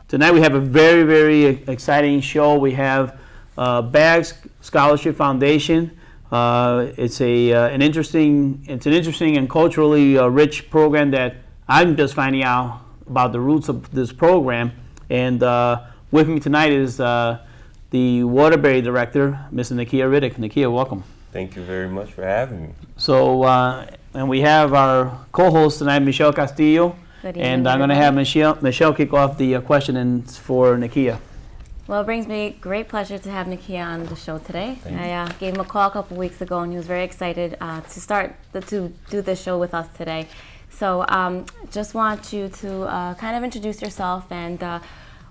Tonight we have a very, very exciting show. We have Bags Scholarship Foundation. It's an interesting and culturally rich program that I'm just finding out about the roots of this program. And with me tonight is the Waterbury director, Mrs. Nakia Riddick. Nakia, welcome. Thank you very much for having me. So, and we have our co-host tonight, Michelle Castillo. And I'm going to have Michelle kick off the questionings for Nakia. Well, it brings me great pleasure to have Nakia on the show today. I gave him a call a couple weeks ago, and he was very excited to do this show with us today. So just want you to kind of introduce yourself and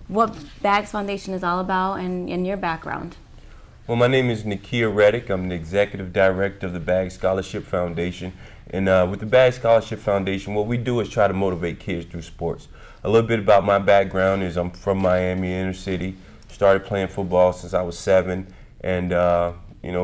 what Bags Foundation is all about and your background. Well, my name is Nakia Riddick. I'm the executive director of the Bags Scholarship Foundation. And with the Bags Scholarship Foundation, what we do is try to motivate kids through sports. A little bit about my background is I'm from Miami, inner city. Started playing football since I was 7, and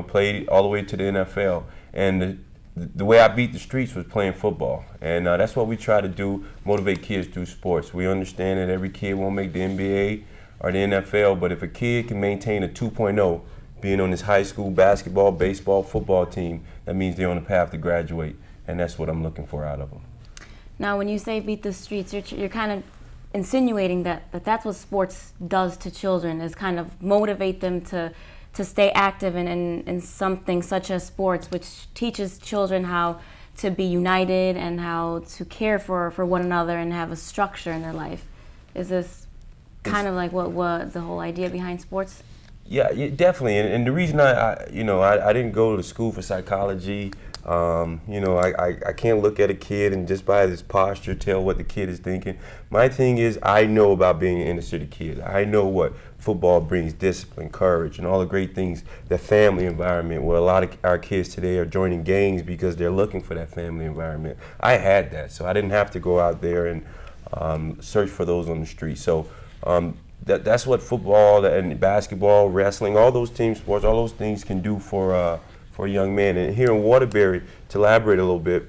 played all the way to the NFL. And the way I beat the streets was playing football. And that's what we try to do, motivate kids through sports. We understand that every kid won't make the NBA or the NFL, but if a kid can maintain a 2.0, being on this high school basketball, baseball, football team, that means they're on the path to graduate. And that's what I'm looking for out of them. Now, when you say beat the streets, you're kind of insinuating that's what sports does to children, is kind of motivate them to stay active in something such as sports, which teaches children how to be united and how to care for one another and have a structure in their life. Is this kind of like what the whole idea behind sports? Yeah, definitely. And the reason I didn't go to school for psychology. I can't look at a kid and just by his posture tell what the kid is thinking. My thing is, I know about being an inner city kid. I know what football brings: discipline, courage, and all the great things. The family environment, where a lot of our kids today are joining gangs because they're looking for that family environment. I had that, so I didn't have to go out there and search for those on the street. So that's what football and basketball, wrestling, all those team sports, all those things can do for a young man. And here in Waterbury, to elaborate a little bit,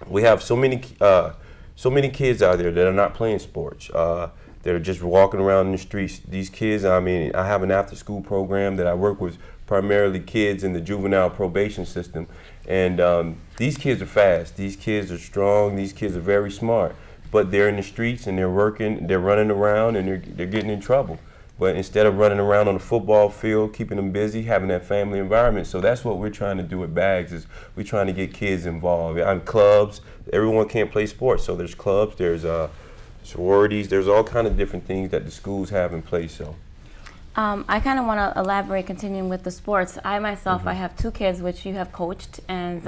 we have so many kids out there that are not playing sports. That are just walking around in the streets. These kids, I have an after-school program that I work with primarily kids in the juvenile probation system. And these kids are fast. These kids are strong. These kids are very smart. But they're in the streets and they're working, they're running around, and they're getting in trouble. But instead of running around on the football field, keeping them busy, having that family environment. So that's what we're trying to do at Bags, is we're trying to get kids involved. In clubs, everyone can't play sports, so there's clubs, there's sororities, there's all kind of different things that the schools have in place. So I kind of want to elaborate, continuing with the sports. I myself, I have 2 kids which you have coached, and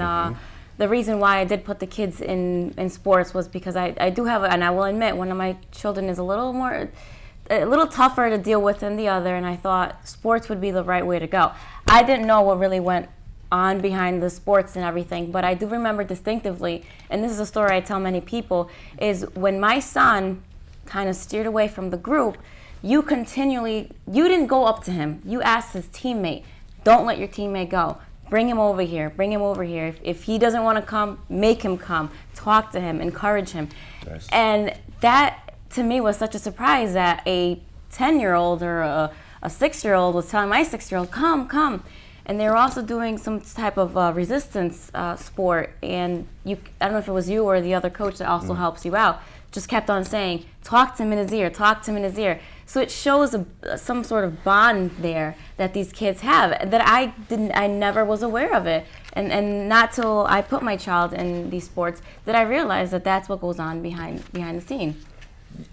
the reason why I did put the kids in sports was because I do have, and I will admit, one of my children is a little tougher to deal with than the other, and I thought sports would be the right way to go. I didn't know what really went on behind the sports and everything, but I do remember distinctively, and this is a story I tell many people, is when my son kind of steered away from the group, you didn't go up to him. You asked his teammate, don't let your teammate go. Bring him over here. Bring him over here. If he doesn't want to come, make him come. Talk to him. Encourage him. Nice. And that, to me, was such a surprise that a 10-year-old or a 6-year-old was telling my 6-year-old, come. And they were also doing some type of resistance sport. And I don't know if it was you or the other coach that also helps you out, just kept on saying, talk to him in his ear, talk to him in his ear. So it shows some sort of bond there that these kids have that I never was aware of it. And not till I put my child in these sports did I realize that that's what goes on behind the scene.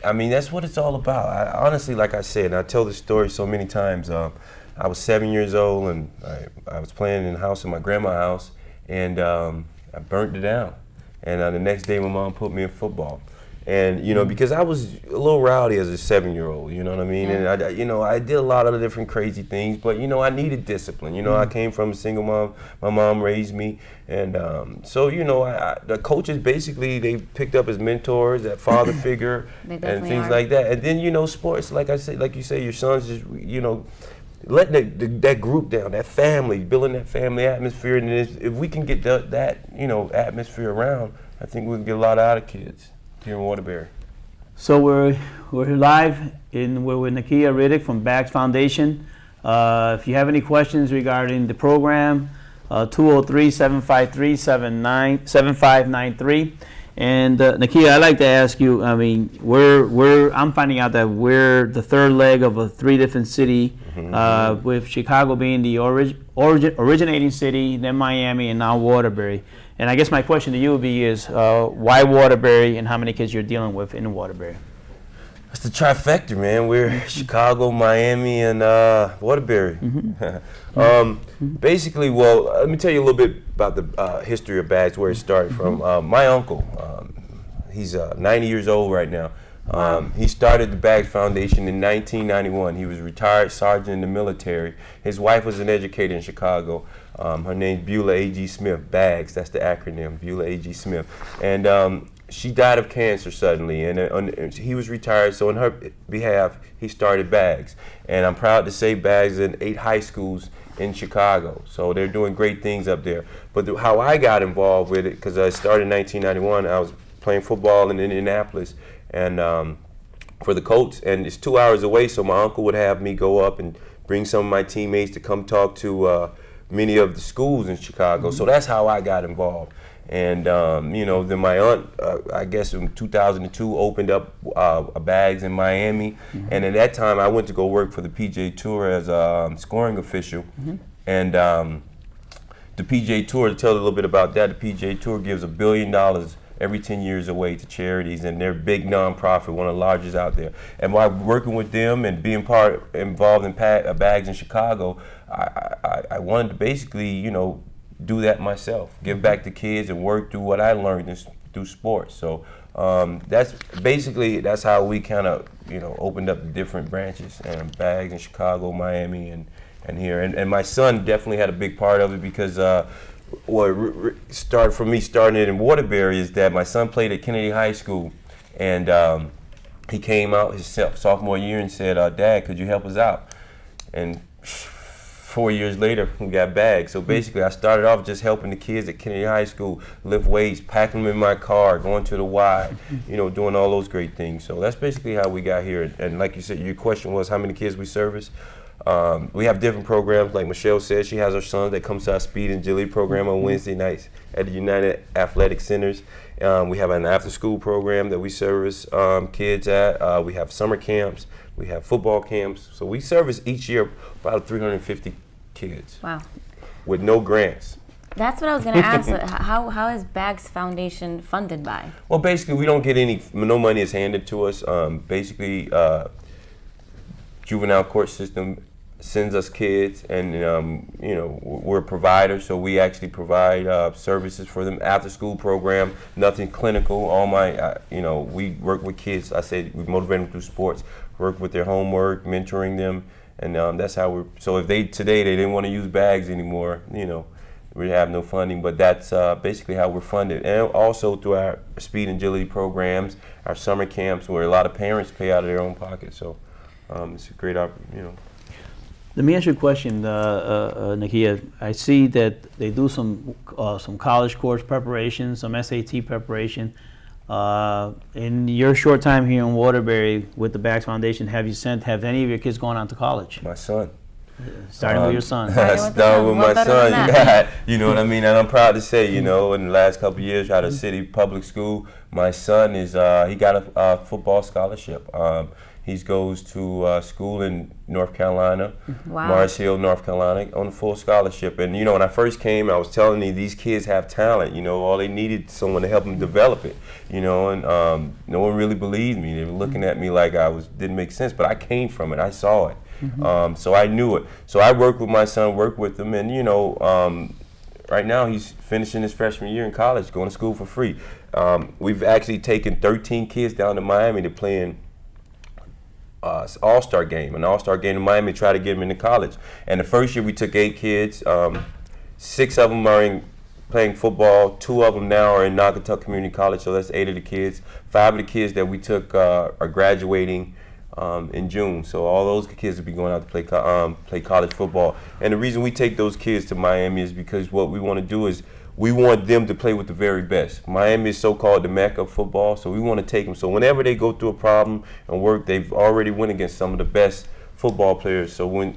That's what it's all about. Honestly, like I said, and I tell this story so many times, I was 7 years old, and I was playing in the house in my grandma's house, and I burnt it down. And the next day, my mom put me in football. And you know, because I was a little rowdy as a 7-year-old, you know what I mean? Yeah. And I did a lot of different crazy things, but you know, I needed discipline. You know, I came from a single mom. My mom raised me, and so you know, the coaches basically they picked up as mentors, that father figure, They and definitely things are. like that. And then you know, sports, like you say, your sons just you know, letting that group down, that family, building that family atmosphere, and if we can get that you know atmosphere around, I think we can get a lot out of kids here in Waterbury. So we're live we're with Nakia Riddick from Bags Foundation. If you have any questions regarding the program, 203-753-7593. And Nakia, I'd like to ask you. I mean, I'm finding out that we're the third leg of a 3 different city, with Chicago being the originating city, then Miami, and now Waterbury. And I guess my question to you would be is why Waterbury, and how many kids you're dealing with in Waterbury? It's the trifecta, man. We're Chicago, Miami, and Waterbury. Basically, well, let me tell you a little bit about the history of Bags, where it started from. My uncle, he's 90 years old right now. He started the Bags Foundation in 1991. He was a retired sergeant in the military. His wife was an educator in Chicago. Her name's Beulah A.G. Smith. Bags, that's the acronym, Beulah A.G. Smith. And she died of cancer suddenly, and he was retired, so on her behalf, he started Bags. And I'm proud to say Bags is in 8 high schools in Chicago, so they're doing great things up there. But how I got involved with it, because I started in 1991, I was playing football in Indianapolis, and for the Colts, and it's 2 hours away, so my uncle would have me go up and bring some of my teammates to come talk to many of the schools in Chicago. So that's how I got involved. And you know, then my aunt, I guess in 2002, opened up a Bags in Miami, and at that time I went to go work for the PGA Tour as a scoring official. And the PGA Tour, to tell a little bit about that, the PGA Tour gives $1 billion every 10 years away to charities, and they're a big nonprofit, one of the largest out there. And while working with them and being involved in Bags in Chicago, I wanted to basically, you know, do that myself, give back to kids and work through what I learned through sports. So that's how we kind of, you know, opened up the different branches, and Bags in Chicago, Miami, and here. And my son definitely had a big part of it, because what started from me starting it in Waterbury is that my son played at Kennedy High School, and he came out his sophomore year and said, "Dad, could you help us out?" And 4 years later, we got Bags. So basically, I started off just helping the kids at Kennedy High School lift weights, packing them in my car, going to the Y, you know, doing all those great things. So that's basically how we got here. And like you said, your question was how many kids we service. We have different programs. Like Michelle said, she has her sons that comes to our Speed and Agility program on Wednesday nights at the United Athletic Centers. We have an after-school program that we service kids at. We have summer camps. We have football camps. So we service each year about 350 kids. Wow. With no grants. That's what I was going to ask. How is Bags Foundation funded by? Well, basically, we don't get no money is handed to us. Basically, juvenile court system sends us kids, and you know, we're a provider, so we actually provide services for them. After school program, nothing clinical. All my, you know, we work with kids. I say we motivate them through sports, work with their homework, mentoring them, and that's how we're. So if today they didn't want to use Bags anymore, you know, we have no funding, but that's basically how we're funded. And also through our Speed and Agility programs, our summer camps, where a lot of parents pay out of their own pocket. So it's a great opportunity, you know. Let me ask you a question, Nakia. I see that they do some college course preparation, some SAT preparation. In your short time here in Waterbury with the Bags Foundation, have any of your kids gone on to college? My son. Starting with your son. Starting with my son, you know what I mean? And I'm proud to say, you know, in the last couple of years out of city public school, my son is, he got a football scholarship. He goes to school in North Carolina, Mars Hill, North Carolina, on a full scholarship. And, you know, when I first came, I was telling you, these kids have talent. You know, all they needed someone to help them develop it, you know, and no one really believed me. They were looking at me like didn't make sense, but I came from it. I saw it. So I knew it. So I worked with my son, worked with him, and, you know, right now he's finishing his freshman year in college, going to school for free. we've actually taken 13 kids down to Miami to play in all-star game, an all-star game in Miami, try to get them into college. And the first year we took 8 kids. 6 of them are playing football. 2 of them now are in Naugatuck Community College, so that's 8 of the kids. 5 of the kids that we took are graduating in June. So all those kids will be going out to play college football. And the reason we take those kids to Miami is because what we want to do is we want them to play with the very best. Miami is so-called the Mecca of football, so we want to take them. So whenever they go through a problem and work, they've already went against some of the best football players. So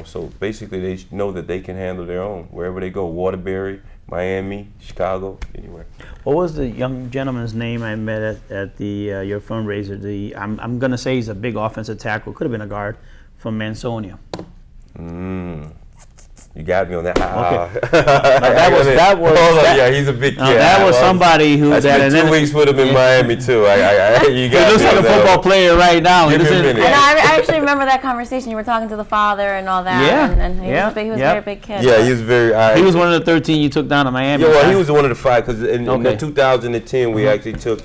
so basically they know that they can handle their own wherever they go. Waterbury, Miami, Chicago, anywhere. What was the young gentleman's name I met at the your fundraiser? I'm gonna say he's a big offensive tackle. Could have been a guard from Mansonia. You got me on that. That was. Yeah, he's a big kid. That was somebody who. I spent 2 weeks with him in Miami too. You got he looks like a football player right now. Give me a minute. I actually remember that conversation. You were talking to the father and all that. Yeah. And he was a very big kid. Yeah, he was very. He was one of the 13 you took down to Miami. Yeah, well, he was one of the 5 because in 2010 we actually took.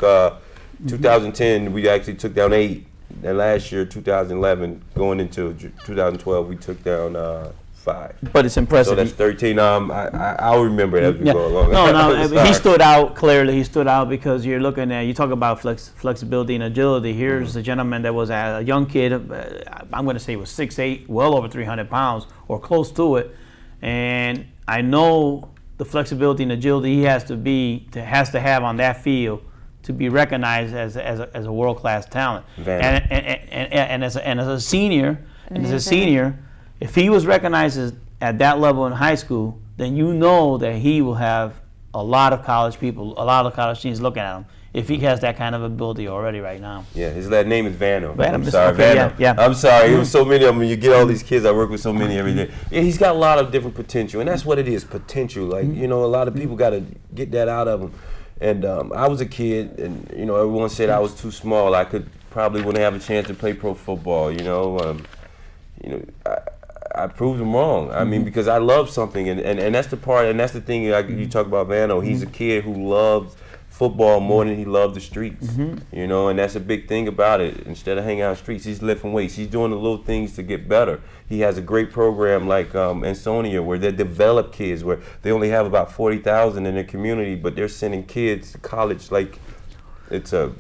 2010 we actually took down 8, and last year 2011 going into 2012 we took down 5. But it's impressive. So that's 13. I'll remember it as we go along. No, he stood out clearly. He stood out because you talk about flexibility and agility. Here's a gentleman that was a young kid. I'm going to say he was 6'8", well over 300 pounds or close to it. And I know the flexibility and agility he has to have on that field to be recognized as a world-class talent. And as a senior, if he was recognized at that level in high school, then you know that he will have a lot of college teams looking at him if he has that kind of ability already right now. Yeah, his last name is Vano. I'm sorry, Vano. Yeah. I'm sorry. There was so many of them. You get all these kids. I work with so many every day. Yeah, he's got a lot of different potential, and that's what it is, potential. Like, a lot of people got to get that out of them. And I was a kid, and, everyone said I was too small. I probably wouldn't have a chance to play pro football, I proved them wrong. I mean, because I love something, and that's the part, and that's the thing. You talk about Vano. He's a kid who loves football more than he loved the streets. And that's a big thing about it. Instead of hanging out on the streets, he's lifting weights. He's doing the little things to get better. He has a great program like Ansonia, where they develop kids, where they only have about 40,000 in their community, but they're sending kids to college like it's a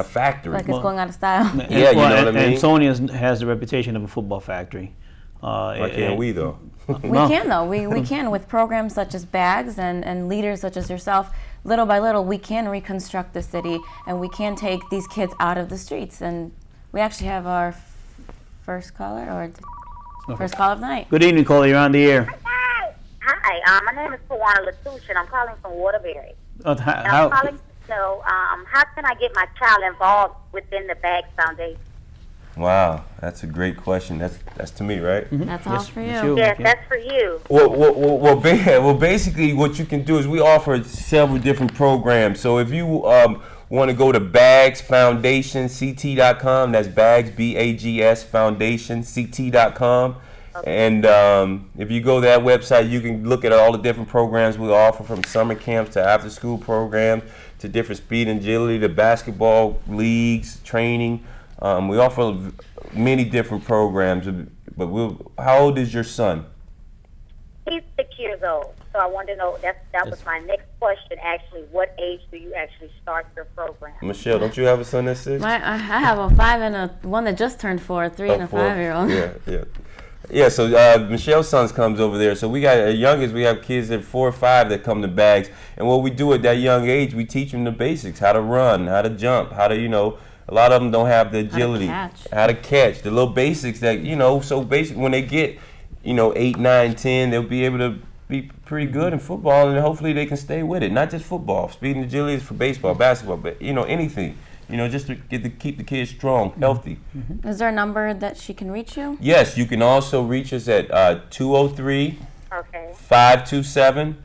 factory. Like it's going out of style. Yeah, you know what I mean? Ansonia has the reputation of a football factory. Why can't we though? We can though. We can with programs such as Bags and leaders such as yourself. Little by little, we can reconstruct the city, and we can take these kids out of the streets. And we actually have our first caller, first call of the night. Good evening, caller. You're on the air. Hi. My name is Tawana Latouche, and I'm calling from Waterbury. I'm calling to know how can I get my child involved within the Bags Foundation? Wow, that's a great question. That's to me, right? That's all for you. Yes, that's for you. Well, basically, what you can do is we offer several different programs. So if you want to go to Bags Foundation CT.com, that's Bags BAGS Foundation CT.com. And if you go to that website, you can look at all the different programs we offer, from summer camps to after-school programs to different speed and agility to basketball leagues, training. We offer many different programs, but how old is your son? He's 6 years old, so I wanted to know, that was my next question, actually. What age do you actually start your program? Michelle, don't you have a son that's 6? I have a 5 and one that just turned 4, a 3 and a 5-year-old. Yeah, so Michelle's son comes over there. So we got, at youngest, we have kids at 4 or 5 that come to Bags. And what we do at that young age, we teach them the basics, how to run, how to jump, how to, a lot of them don't have the agility, how to catch, the little basics that, so basic. When they get, 8, 9, 10, they'll be able to be pretty good in football, and hopefully they can stay with it. Not just football. Speed and agility is for baseball, basketball, but, anything. Just to keep the kids strong, healthy. Is there a number that she can reach you? Yes, you can also reach us at 203 Okay. 527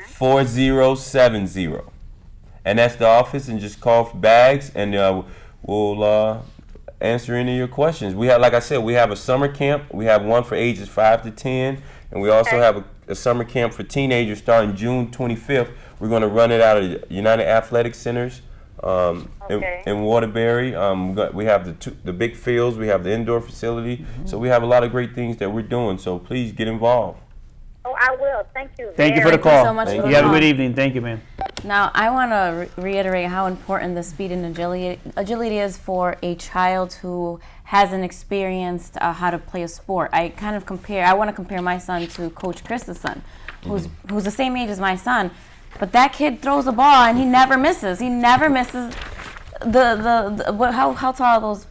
4070. And that's the office, and just call for Bags, and we'll answer any of your questions. We have, like I said, we have a summer camp. We have one for ages 5 to 10, and we also have a summer camp for teenagers starting June 25th. We're going to run it out of United Athletic Centers in Waterbury. We have the big fields. We have the indoor facility. So we have a lot of great things that we're doing. So please get involved. Oh, I will. Thank you. Thank you for the Thank you call. so much You for the have a call. good evening. Thank you, man. Now, I want to reiterate how important the speed and agility is for a child who hasn't experienced how to play a sport. I want to compare my son to Coach Chris's son, who's the same age as my son, but that kid throws the ball and he never misses. He never misses how tall are those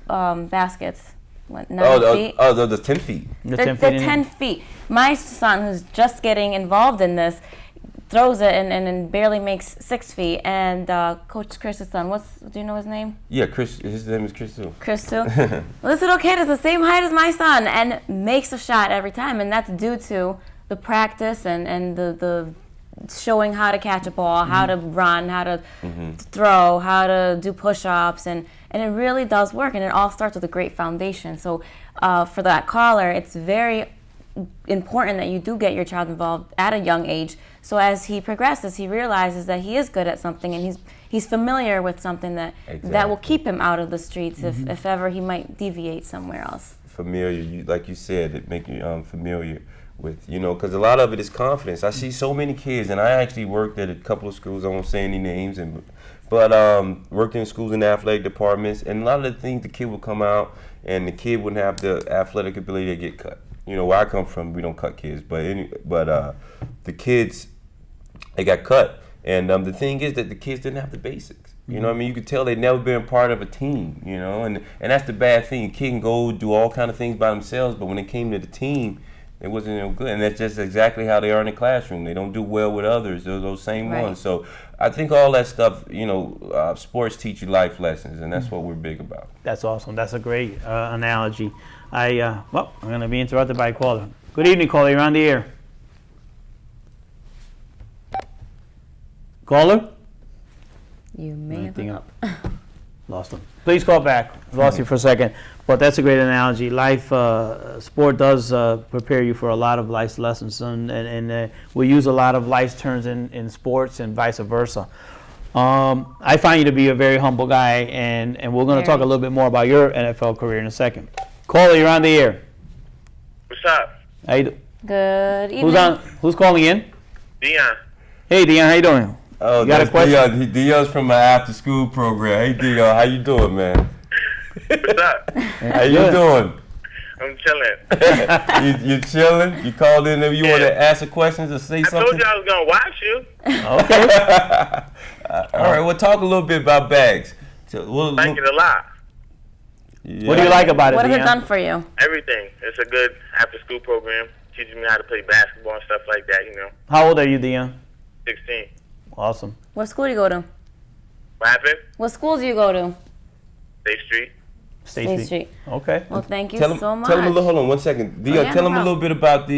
baskets? What, 9 feet? The 10 feet. The They're 10 feet. 10 feet. My son, who's just getting involved in this, throws it and barely makes 6 feet. And Coach Chris's son, do you know his name? Yeah, Chris. His name is Chris too. Chris too? Well, this little kid is the same height as my son and makes a shot every time. And that's due to the practice and the showing how to catch a ball, how to run, how to throw, how to do push-ups. And it really does work. And it all starts with a great foundation. So for that caller, it's very important that you do get your child involved at a young age. So as he progresses, he realizes that he is good at something and he's familiar with something that will keep him out of the streets if ever he might deviate somewhere else. Familiar, like you said, it make you familiar with, because a lot of it is confidence. I see so many kids, and I actually worked at a couple of schools. I won't say any names, but worked in schools in the athletic departments, and a lot of the things the kid would come out, and the kid wouldn't have the athletic ability to get cut. Where I come from, we don't cut kids, but the kids, they got cut, and the thing is that the kids didn't have the basics. You could tell they'd never been part of a team. And that's the bad thing. A kid can go do all kind of things by themselves, but when it came to the team, it wasn't no good, and that's just exactly how they are in the classroom. They don't do well with others, those same ones. So I think all that stuff, sports teach you life lessons, and that's what we're big about. That's awesome. That's a great analogy. I'm going to be interrupted by a caller. Good evening, caller. You're on the air. Caller? You may have hung up. Lost him. Please call back. Lost you for a second. But that's a great analogy. Sport does prepare you for a lot of life lessons, and we use a lot of life turns in sports and vice versa. I find you to be a very humble guy, and we're going to talk a little bit more about your NFL career in a second. Caller, you're on the air. What's up? How you Good evening. Who's calling in? Dion. Hey, Dion. How you doing? Oh, You got a that's question? Dion's from my after-school program. Hey, Dion, how you doing, man? What's up? How you doing? I'm chilling. You chilling? You called in there. You want to ask a questions or say I something? told you I was gonna watch you. Okay. All right, we'll talk a little bit about bags. Thank you a lot. What do you like about it, What has it Dion? done for you? Everything. It's a good after-school program. Teaches me how to play basketball and stuff like that. How old are you, Dion? 16. Awesome. What school do you go to? What happened? What school do you go to? State Street. State Street. Okay. Well, thank you Tell him, so much. Tell him a little. Hold on, 1 second. Dion, yeah, tell no him a little bit about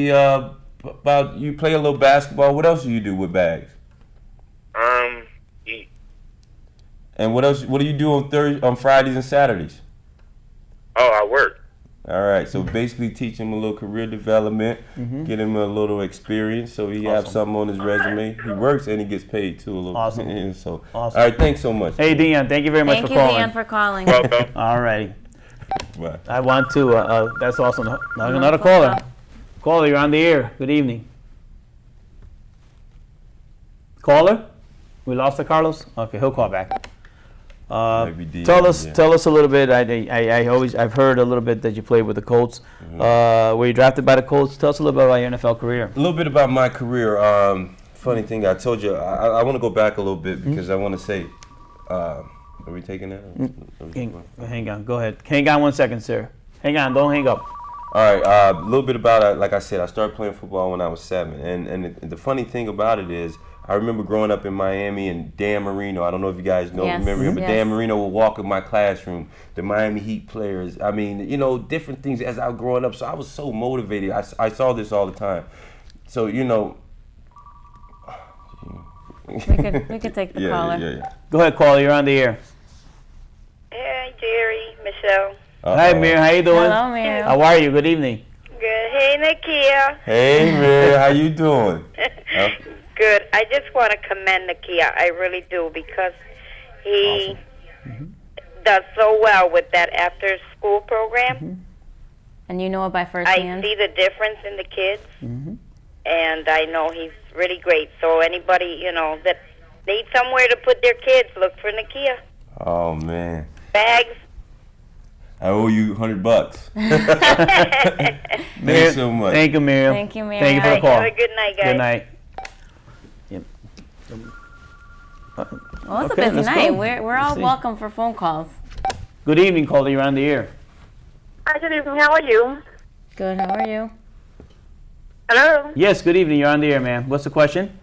about you play a little basketball. What else do you do with bags? Eat. And what else? What do you do on Fridays and Saturdays? Oh, I work. All right, so basically teach him a little career development, get him a little experience, so he have something on his resume. He works and he gets paid too a little. Awesome. And so, Awesome. all right, thanks so much. Hey, Dion. Thank you very much Thank for you, calling. Dion, for calling. Welcome. All righty. Bye. I want to. That's awesome. Another caller. Caller, you're on the air. Good evening. Caller? We lost the Carlos? Okay, he'll call back. Maybe Dion, Tell us yeah. a little bit. I've heard a little bit that you played with the Colts. Were you drafted by the Colts? Tell us a little bit about your NFL career. A little bit about my career. Funny thing, I told you, I want to go back a little bit because I want to say, are we taking that? Hang on. Go ahead. Hang on 1 second, sir. Hang on. Don't hang up. All right, a little bit about, like I said, I started playing football when I was 7. And the funny thing about it is, I remember growing up in Miami and Dan Marino. I don't know if you guys know, Yes. remember him, but Yes. Dan Marino would walk in my classroom, the Miami Heat players. I mean, different things as I was growing up. So I was so motivated. I saw this all the time. So, We could take the caller. Yeah. Go ahead, caller. You're on the air. Hey, Jerry, Michelle. Hi, Mir. How you doing? Hello, Miriam. How are you? Good evening. Good. Hey, Hey, Nakia. Hey, man, how you doing? Good. I just want to commend Nakia. I really do, because he does so well with that after-school program. And you know it by I firsthand. see the difference in the kids, and I know he's really great. So anybody, that needs somewhere to put their kids, look for Nakia. Oh, man. Bags. I owe you $100. Thanks so much. Thank you, Miriam. Thank you, Thank you for the Miriam. call. Have a good night, guys. Good night. Yep. Well, it's Okay, a busy let's night. go. We're all Let's see. welcome for phone calls. Good evening, caller. You're on the air. Hi, good evening. How are you? Good. How are you? Hello? Yes, good evening. You're on the air, ma'am. What's the question?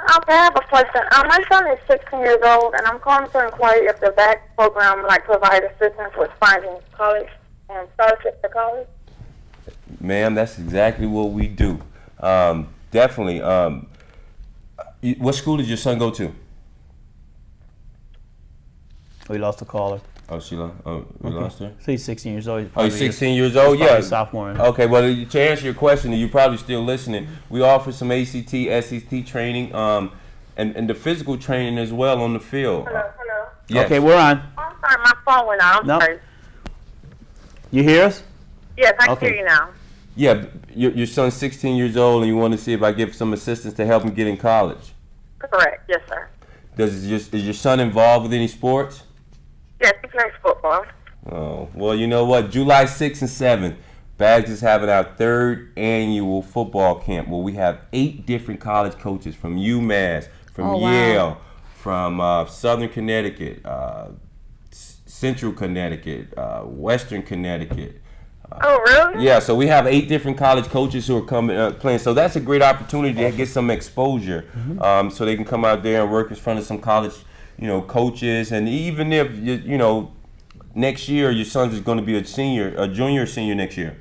Okay, I have a question. My son is 16 years old, and I'm calling to inquire if the VAC program provide assistance with finding college and scholarship to college. Ma'am, that's exactly what we do. Definitely. What school did your son go to? We lost the caller. Oh, Sheila. Oh, we lost her? So he's 16 years old. Oh, he's 16 years old? probably Yeah. a sophomore. Okay, well, to answer your question, you're probably still listening. We offer some ACT, SET training, and the physical training as well on the field. Hello? Yes. Okay, we're on. I'm sorry, my phone went out. I'm No. sorry. You hear us? Yes, I Okay. hear you now. Yeah, your son's 16 years old, and you want to see if I give some assistance to help him get in college. Correct. Yes, sir. Is your son involved with any sports? Yes, he plays football. Oh, well, you know what? July 6th and 7th, Bags is having our 3rd annual football camp where we have 8 different college coaches from UMass, from Oh, wow. Yale, from Southern Connecticut, Central Connecticut, Western Connecticut. Oh, really? Yeah, so we have 8 different college coaches who are coming playing. So that's a great opportunity to get some exposure, so they can come out there and work in front of some college, coaches. And even if next year your son is going to be a junior or senior next year.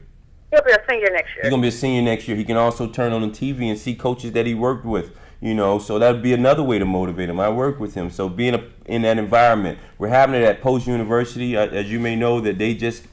He'll be a senior next year. He's going to be a senior next year. He can also turn on the TV and see coaches that he worked with. So that'd be another way to motivate him. I work with him, so being in that environment. We're having it at Post University, as you may know, that they just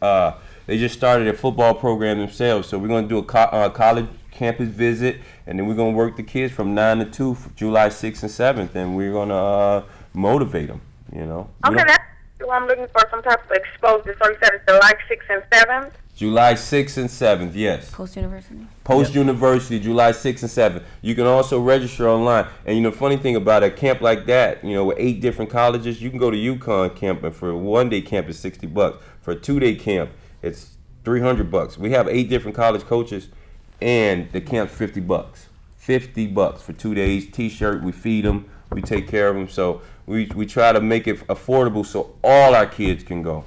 started a football program themselves. So we're going to do a college campus visit, and then we're going to work the kids from 9 to 2, July 6th and 7th, and we're going to motivate them. Okay, that's what I'm looking for, some type of exposure. So you said it's July 6th and 7th? July 6th and 7th, yes. Post University. Post University, July 6th and 7th. You can also register online. And the funny thing about a camp like that, with 8 different colleges, you can go to UConn camp, and for a 1-day camp it's $60. For a 2-day camp, it's $300. We have 8 different college coaches, and the camp's $50. $50 for 2 days. T-shirt, we feed them, we take care of them. So we try to make it affordable so all our kids can go.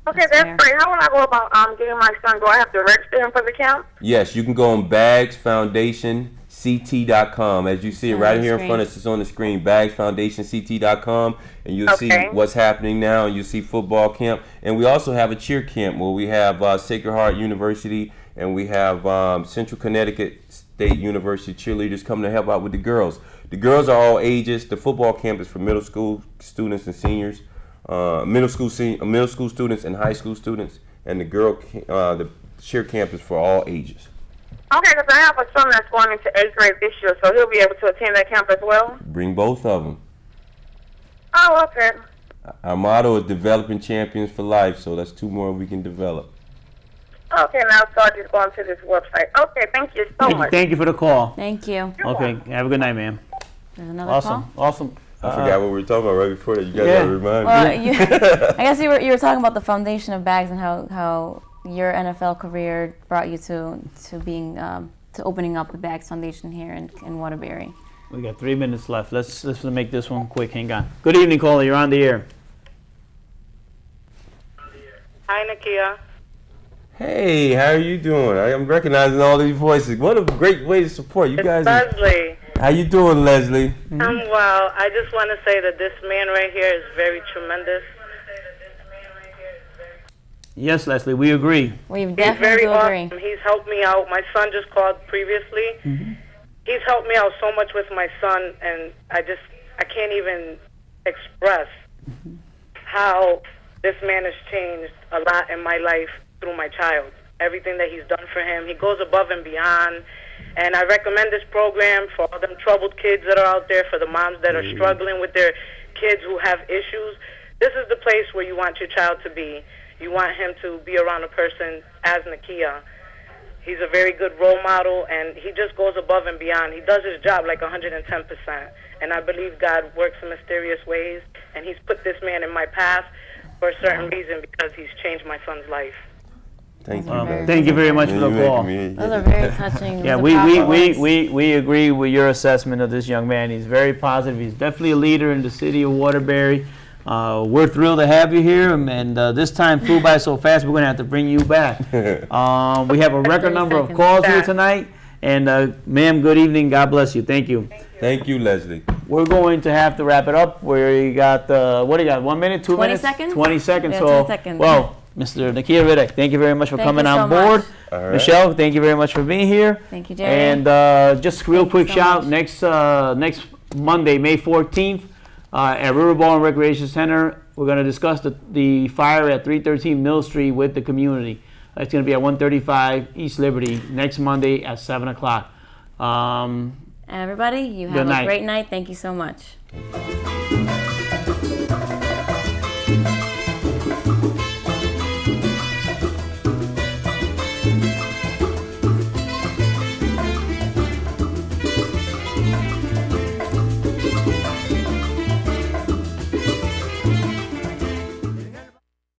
Okay, that's great. How will I go about getting my son? Do I have to register him for the camp? Yes, you can go on bagsfoundationct.com. As you see it right here in front of us, it's on the screen, bagsfoundationct.com, and you'll see what's happening now, and you'll see football camp. And we also have a cheer camp where we have Sacred Heart University, and we have Central Connecticut State University cheerleaders coming to help out with the girls. The girls are all ages. The football camp is for middle school students and seniors. Middle school students and high school students, and the cheer camp is for all ages. Okay, because I have a son that's going into 8th grade this year, so he'll be able to attend that camp as well? Bring both of them. Oh, okay. Our motto is developing champions for life, so that's 2 more we can develop. Okay, now start just going to this website. Okay, thank you so much. Thank you for the call. Thank you. Okay, have a good night, ma'am. There's another Awesome, call. awesome. I forgot what we were talking about right before that. You guys Yeah. gotta remind me. Well, I guess you were talking about the foundation of Bags and how your NFL career brought you to being to opening up the Bags Foundation here in Waterbury. We got 3 minutes left. Let's make this one quick. Hang on. Good evening, caller. You're on the air. Hi, Nakia. Hey, how are you doing? I'm recognizing all these voices. What a great way to support you guys. Leslie. How you doing, Leslie? I'm well. I just want to say that this man right here is very tremendous. Yes, Leslie, we agree. We He's definitely very do agree. awesome. He's helped me out. My son just called previously. He's helped me out so much with my son, and I can't even express how this man has changed a lot in my life through my child. everything that he's done for him. He goes above and beyond. And I recommend this program for all them troubled kids that are out there, for the moms that are struggling with their kids who have issues. This is the place where you want your child to be. You want him to be around a person as Nakia. He's a very good role model, and he just goes above and beyond. He does his job like 110%. And I believe God works in mysterious ways, and he's put this man in my path for a certain reason, because he's changed my son's life. Thank you. Those are very- man. Thank you very much for the You making call. me- Those are very touching. Yeah, Those are powerful words. we agree with your assessment of this young man. He's very positive. He's definitely a leader in the city of Waterbury. We're thrilled to have you here, and this time flew by so fast, we're going to have to bring you back. We have a record 30 number of seconds. calls here tonight, and ma'am, good evening. God bless you. Thank you. Thank you, Leslie. We're going to have to wrap it up. We got, what do you got, 1 minute, 2 20 minutes? seconds? 20 seconds. Yeah, So, 20 seconds. well, Mr. Nakia Riddick, thank you very much for Thank coming you so on board. much. All right. Michelle, thank you very much for being here. Thank you, Jerry. And just real Thank you quick so shout, much. next Monday, May 14th, at Riverball and Recreation Center, we're going to discuss the fire at 313 Mill Street with the community. It's going to be at 135 East Liberty next Monday at 7 o'clock. Everybody, you Good have night. a great night. Thank you so much.